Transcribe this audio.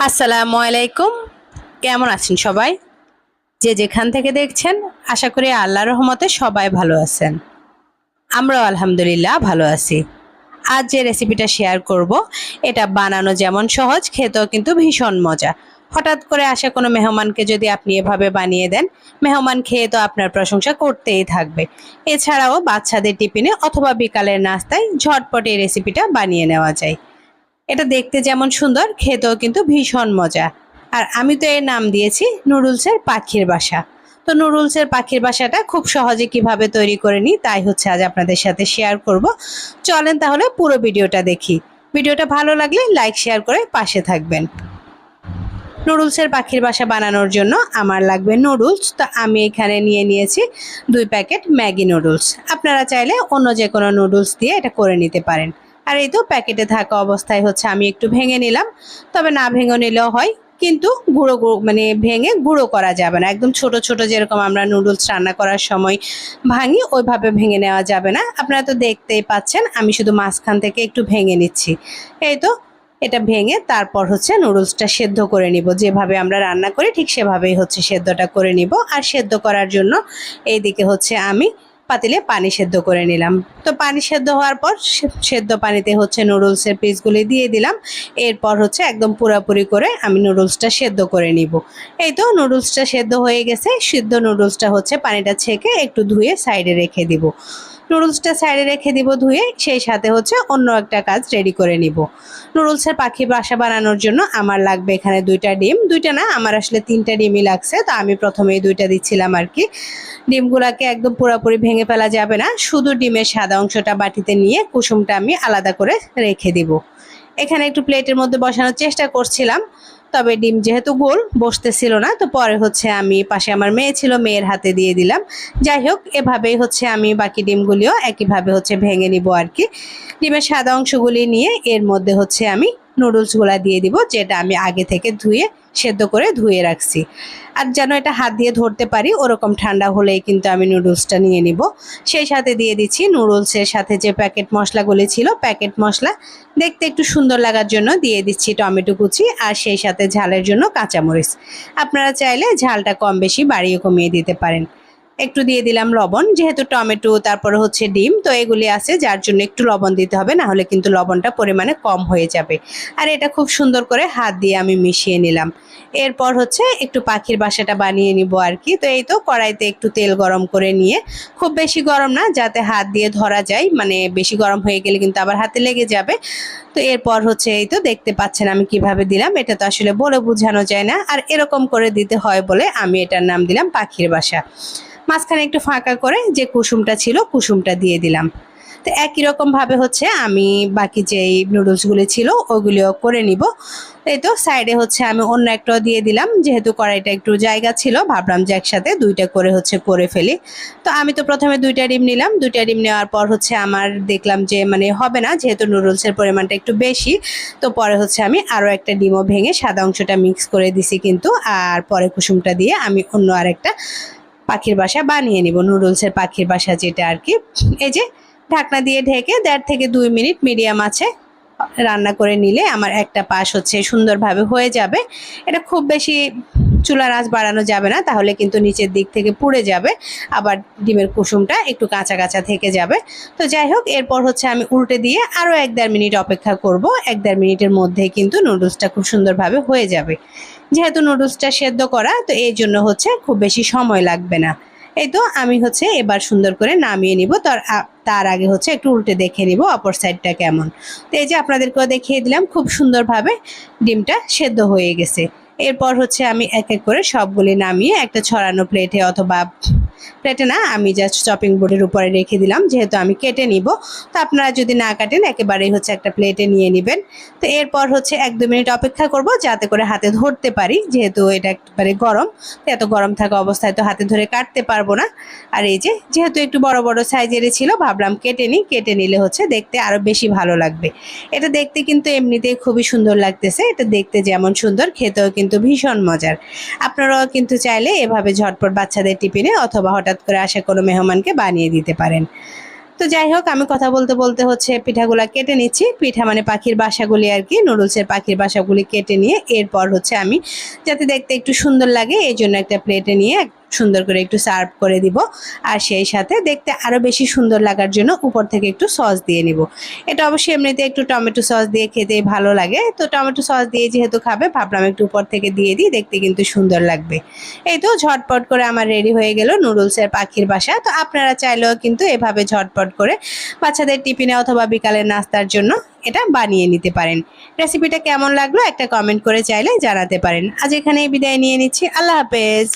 আসসালামু আলাইকুম। কেমন আছেন সবাই? যে যেখান থেকে দেখছেন, আশা করি আল্লাহর রহমতে সবাই ভালো আছেন। আমরাও আলহামদুলিল্লাহ ভালো আছি। আজ যে রেসিপিটা শেয়ার করব, এটা বানানো যেমন সহজ, খেতেও কিন্তু ভীষণ মজা। হঠাৎ করে আসা কোনো মেহমানকে যদি আপনি এভাবে বানিয়ে দেন, মেহমান খেয়ে তো আপনার প্রশংসা করতেই থাকবে। এছাড়াও বাচ্চাদের টিফিনে অথবা বিকালের নাস্তায় ঝটপট এই রেসিপিটা বানিয়ে নেওয়া যায়। এটা দেখতে যেমন সুন্দর, খেতেও কিন্তু ভীষণ মজা। আর আমি তো এর নাম দিয়েছি নুডলসের পাখির বাসা। তো নুডলসের পাখির বাসাটা খুব সহজে কিভাবে তৈরি করে নিই তাই হচ্ছে আজ আপনাদের সাথে শেয়ার করব। চলেন তাহলে পুরো ভিডিওটা দেখি। ভিডিওটা ভালো লাগলে লাইক শেয়ার করে পাশে থাকবেন। নুডলসের পাখির বাসা বানানোর জন্য আমার লাগবে নুডলস। তো আমি এখানে নিয়ে নিয়েছি 2 প্যাকেট ম্যাগি নুডলস। আপনারা চাইলে অন্য যে কোনো নুডলস দিয়ে এটা করে নিতে পারেন। আর এই তো প্যাকেটে থাকা অবস্থায় হচ্ছে আমি একটু ভেঙে নিলাম, তবে না ভেঙে নিলেও হয়, কিন্তু গুঁড়ো মানে ভেঙে গুঁড়ো করা যাবে না। একদম ছোট ছোট যেরকম আমরা নুডলস রান্না করার সময় ভাঙি ওইভাবে ভেঙে নেওয়া যাবে না। আপনারা তো দেখতেই পাচ্ছেন আমি শুধু মাঝখান থেকে একটু ভেঙে নিচ্ছি। এই তো এটা ভেঙে তারপর হচ্ছে নুডলসটা সেদ্ধ করে নিব। যেভাবে আমরা রান্না করি ঠিক সেভাবেই হচ্ছে সেদ্ধটা করে নিব। আর সেদ্ধ করার জন্য এইদিকে হচ্ছে আমি পাতিলে পানি সেদ্ধ করে নিলাম। তো পানি সেদ্ধ হওয়ার পর সেদ্ধ পানিতে হচ্ছে নুডলসের পিসগুলি দিয়ে দিলাম। এরপর হচ্ছে একদম পুরোপুরি করে আমি নুডলসটা সেদ্ধ করে নিব। এই তো নুডলসটা সেদ্ধ হয়ে গেছে। সিদ্ধ নুডলসটা হচ্ছে পানিটা ছেঁকে একটু ধুয়ে সাইডে রেখে দিব। নুডলসটা সাইডে রেখে দিব ধুয়ে, সেই সাথে হচ্ছে অন্য একটা কাজ রেডি করে নিব। নুডলসের পাখি বাসা বানানোর জন্য আমার লাগবে এখানে 2টা ডিম। 2টা না, আমার আসলে 3টা ডিমই লাগছে। তো আমি প্রথমেই 2টা দিচ্ছিলাম আর কি। ডিমগুলাকে একদম পুরোপুরি ভেঙে ফেলা যাবে না, শুধু ডিমের সাদা অংশটা বাটিতে নিয়ে কুসুমটা আমি আলাদা করে রেখে দিব। এখানে একটু প্লেটের মধ্যে বসানোর চেষ্টা করছিলাম, তবে ডিম যেহেতু গোল বসতেছিল না। তো পরে হচ্ছে আমি পাশে আমার মেয়ে ছিল, মেয়ের হাতে দিয়ে দিলাম। যাই হোক, এভাবেই হচ্ছে আমি বাকি ডিমগুলিও একইভাবে হচ্ছে ভেঙে নিব আর কি। ডিমের সাদা অংশগুলি নিয়ে এর মধ্যে হচ্ছে আমি নুডলসগুলা দিয়ে দিব, যেটা আমি আগে থেকে ধুয়ে সেদ্ধ করে ধুয়ে রাখছি। আর যেন এটা হাত দিয়ে ধরতে পারি ওরকম ঠান্ডা হলেই কিন্তু আমি নুডলসটা নিয়ে নিব। সেই সাথে দিয়ে দিচ্ছি নুডলসের সাথে যে প্যাকেট মশলাগুলি ছিল, প্যাকেট মশলা দেখতে একটু সুন্দর লাগার জন্য দিয়ে দিচ্ছি টমেটো কুচি, আর সেই সাথে ঝালের জন্য কাঁচামরিচ। আপনারা চাইলে ঝালটা কম বেশি বাড়িয়ে কমিয়ে দিতে পারেন। একটু দিয়ে দিলাম লবণ, যেহেতু টমেটো তারপরে হচ্ছে ডিম তো এগুলি আছে, যার জন্য একটু লবণ দিতে হবে, না হলে কিন্তু লবণটা পরিমাণে কম হয়ে যাবে। আর এটা খুব সুন্দর করে হাত দিয়ে আমি মিশিয়ে নিলাম। এরপর হচ্ছে একটু পাখির বাসাটা বানিয়ে নিব আর কি। তো এই তো কড়াইতে একটু তেল গরম করে নিয়ে, খুব বেশি গরম না, যাতে হাত দিয়ে ধরা যায়, মানে বেশি গরম হয়ে গেলে কিন্তু আবার হাতে লেগে যাবে। তো এরপর হচ্ছে এই তো দেখতে পাচ্ছেন আমি কিভাবে দিলাম, এটা তো আসলে বলে বোঝানো যায় না। আর এরকম করে দিতে হয় বলে আমি এটার নাম দিলাম পাখির বাসা। মাঝখানে একটু ফাঁকা করে যে কুসুমটা ছিল কুসুমটা দিয়ে দিলাম। তো একই রকম ভাবে হচ্ছে আমি বাকি যেই নুডলসগুলি ছিল ওগুলিও করে নিব। এই তো সাইডে হচ্ছে আমি অন্য একটাও দিয়ে দিলাম, যেহেতু কড়াইটা একটু জায়গা ছিল ভাবলাম যে একসাথে 2টা করে হচ্ছে করে ফেলি। তো আমি তো প্রথমে 2টা ডিম নিলাম। 2টা ডিম নেওয়ার পর হচ্ছে আমার দেখলাম যে মানে হবে না, যেহেতু নুডলসের পরিমাণটা একটু বেশি। তো পরে হচ্ছে আমি আরও একটা ডিমও ভেঙে সাদা অংশটা মিক্স করে দিছি কিন্তু, আর পরে কুসুমটা দিয়ে আমি অন্য আরেকটা পাখির বাসা বানিয়ে নিব, নুডলসের পাখির বাসা যেটা আর কি। এই যে ঢাকনা দিয়ে ঢেকে 1.5 থেকে 2 মিনিট মিডিয়াম আছে রান্না করে নিলে আমার একটা পাশ হচ্ছে সুন্দরভাবে হয়ে যাবে। এটা খুব বেশি চুলার আঁচ বাড়ানো যাবে না, তাহলে কিন্তু নিচের দিক থেকে পুড়ে যাবে, আবার ডিমের কুসুমটা একটু কাঁচা কাঁচা থেকে যাবে। তো যাই হোক, এরপর হচ্ছে আমি উল্টে দিয়ে আরও 1-1.5 মিনিট অপেক্ষা করব। 1-1.5 মিনিটের মধ্যেই কিন্তু নুডলসটা খুব সুন্দরভাবে হয়ে যাবে। যেহেতু নুডলসটা সেদ্ধ করা, তো এই জন্য হচ্ছে খুব বেশি সময় লাগবে না। এই তো আমি হচ্ছে এবার সুন্দর করে নামিয়ে নিব। তার আগে হচ্ছে একটু উল্টে দেখে নিব অপর সাইডটা কেমন। তো এই যে আপনাদেরকেও দেখিয়ে দিলাম খুব সুন্দরভাবে ডিমটা সেদ্ধ হয়ে গেছে। এরপর হচ্ছে আমি এক এক করে সবগুলি নামিয়ে একটা ছড়ানো প্লেটে, অথবা প্লেটে না, আমি জাস্ট চপিং বোর্ডের উপরে রেখে দিলাম, যেহেতু আমি কেটে নিব। তো আপনারা যদি না কাটেন একেবারেই হচ্ছে একটা প্লেটে নিয়ে নেবেন। তো এরপর হচ্ছে 1-2 মিনিট অপেক্ষা করব, যাতে করে হাতে ধরতে পারি, যেহেতু এটা একেবারে গরম। তো এত গরম থাকা অবস্থায় তো হাতে ধরে কাটতে পারবো না। আর এই যে যেহেতু একটু বড় বড় সাইজের ছিল, ভাবলাম কেটে নিই, কেটে নিলে হচ্ছে দেখতে আরো বেশি ভালো লাগবে। এটা দেখতে কিন্তু এমনিতেই খুবই সুন্দর লাগতেছে। এটা দেখতে যেমন সুন্দর, খেতেও কিন্তু ভীষণ মজার। আপনারাও কিন্তু চাইলে এভাবে ঝটপট বাচ্চাদের টিফিনে অথবা হঠাৎ করে আসা কোনো মেহমানকে বানিয়ে দিতে পারেন। তো তো যাই হোক, আমি কথা বলতে বলতে হচ্ছে পিঠাগুলা কেটে নিচ্ছি। পিঠা মানে পাখির বাসাগুলি আর কি, নুডলসের পাখির বাসাগুলি কেটে নিয়ে এরপর হচ্ছে আমি যাতে দেখতে একটু সুন্দর লাগে এই জন্য একটা প্লেটে নিয়ে সুন্দর করে একটু সার্ভ করে দিব। আর সেই সাথে দেখতে আরও বেশি সুন্দর লাগার জন্য উপর থেকে একটু সস দিয়ে নিব। এটা অবশ্যই এমনিতে একটু টমেটো সস দিয়ে খেতে ভালো লাগে, তো টমেটো সস দিয়ে যেহেতু খাবে ভাবলাম একটু উপর থেকে দিয়ে দিই, দেখতে কিন্তু সুন্দর লাগবে। এই তো ঝটপট করে আমার রেডি হয়ে গেল নুডলসের পাখির বাসা। তো আপনারা চাইলেও কিন্তু এভাবে ঝটপট করে বাচ্চাদের টিফিনে অথবা বিকালের নাস্তার জন্য এটা বানিয়ে নিতে পারেন। রেসিপিটা কেমন লাগলো একটা কমেন্ট করে চাইলে জানাতে পারেন। আজ এখানেই বিদায় নিয়ে নিচ্ছি। আল্লাহ হাফেজ।